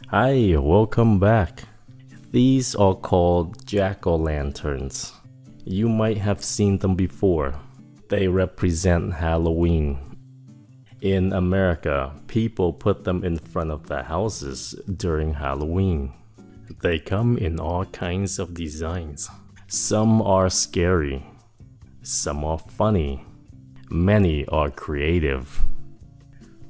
Hi, welcome back. These are called jack-o'-lanterns. You might have seen them before. They represent Halloween. In America, people put them in front of their houses during Halloween. They come in all kinds of designs. Some are scary. Some are funny. Many are creative.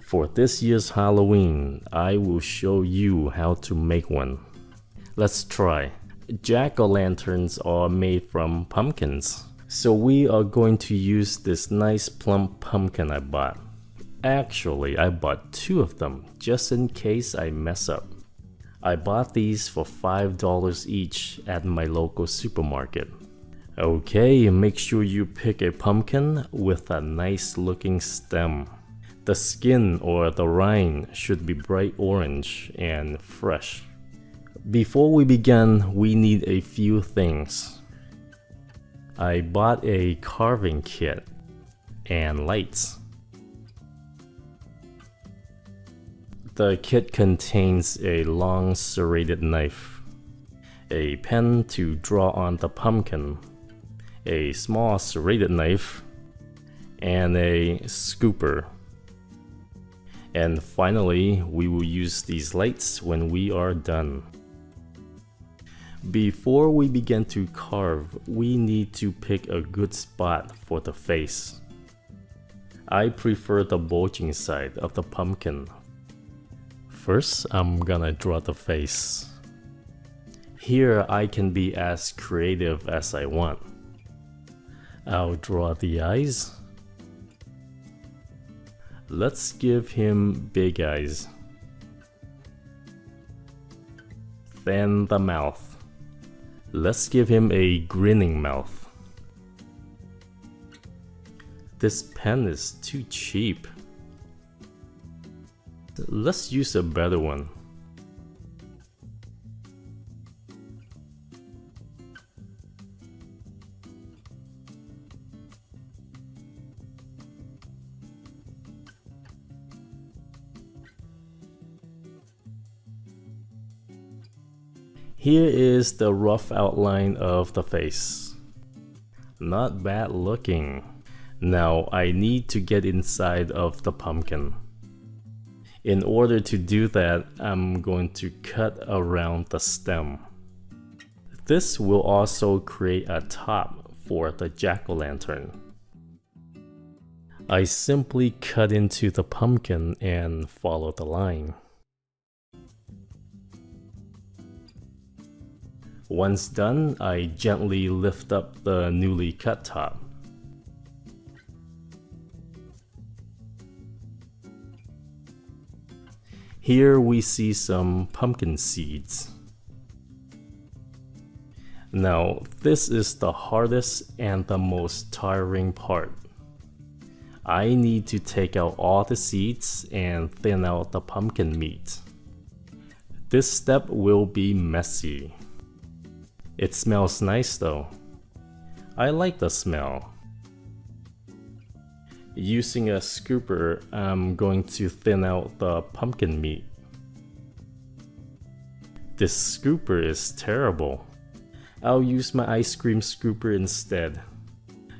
For this year's Halloween, I will show you how to make one. Let's try. Jack-o'-lanterns are made from pumpkins. So we are going to use this nice plump pumpkin I bought. Actually, I bought 2 of them just in case I mess up. I bought these for $5 each at my local supermarket. Okay, make sure you pick a pumpkin with a nice looking stem. The skin or the rind should be bright orange and fresh. Before we begin, we need a few things. I bought a carving kit and lights. The kit contains a long serrated knife, a pen to draw on the pumpkin, a small serrated knife, and a scooper. And finally, we will use these lights when we are done. Before we begin to carve, we need to pick a good spot for the face. I prefer the bulging side of the pumpkin. First, I'm gonna draw the face. Here I can be as creative as I want. I'll draw the eyes. Let's give him big eyes. Then the mouth. Let's give him a grinning mouth. This pen is too cheap. Let's use a better one. Here is the rough outline of the face. Not bad looking. Now I need to get inside of the pumpkin. In order to do that, I'm going to cut around the stem. This will also create a top for the jack-o'-lantern. I simply cut into the pumpkin and follow the line. Once done, I gently lift up the newly cut top. Here we see some pumpkin seeds. Now, this is the hardest and the most tiring part. I need to take out all the seeds and thin out the pumpkin meat. This step will be messy. It smells nice though. I like the smell. Using a scooper, I'm going to thin out the pumpkin meat. This scooper is terrible. I'll use my ice cream scooper instead.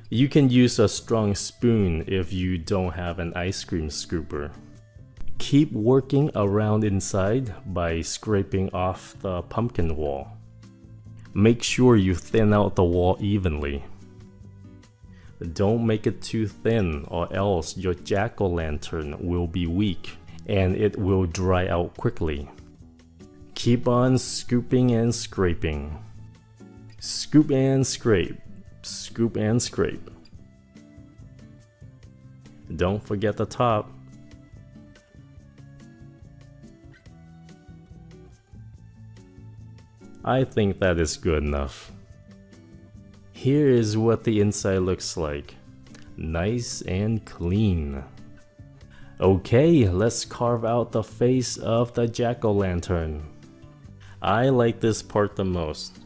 You can use a strong spoon if you don't have an ice cream scooper. Keep working around inside by scraping off the pumpkin wall. Make sure you thin out the wall evenly. Don't make it too thin or else your jack-o'-lantern will be weak and it will dry out quickly. Keep on scooping and scraping. Scoop and scrape. Scoop and scrape. Don't forget the top. I think that is good enough. Here is what the inside looks like. Nice and clean. Okay, let's carve out the face of the jack-o'-lantern. I like this part the most.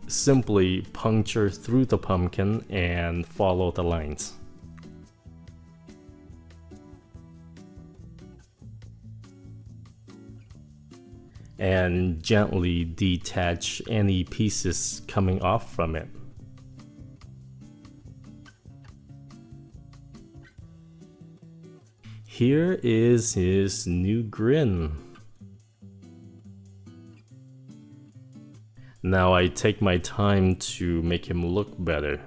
Simply puncture through the pumpkin and follow the lines. and gently detach any pieces coming off from it. Here is his new grin. Now I take my time to make him look better,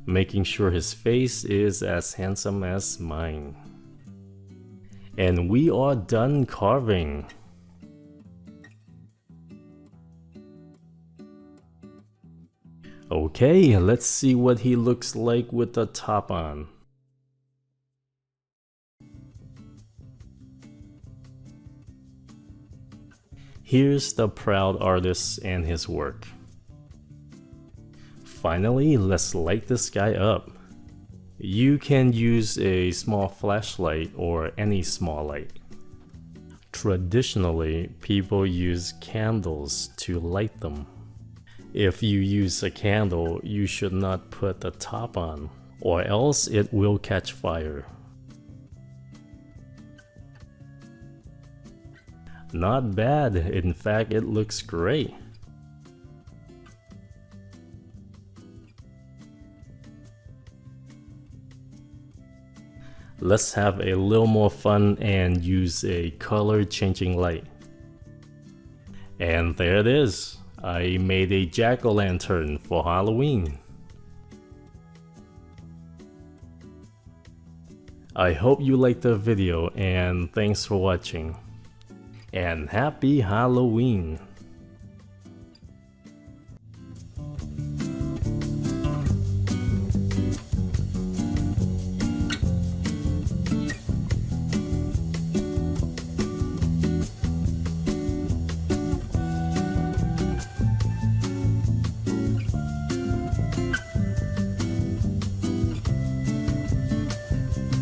making sure his face is as handsome as mine. And we are done carving. Okay, let's see what he looks like with the top on. Here's the proud artist and his work. Finally, let's light this guy up. You can use a small flashlight or any small light. Traditionally, people use candles to light them. If you use a candle, you should not put the top on, or else it will catch fire. Not bad, in fact it looks great. Let's have a little more fun and use a color changing light. And there it is. I made a jack-o'-lantern for Halloween. I hope you liked the video and thanks for watching. And happy Halloween!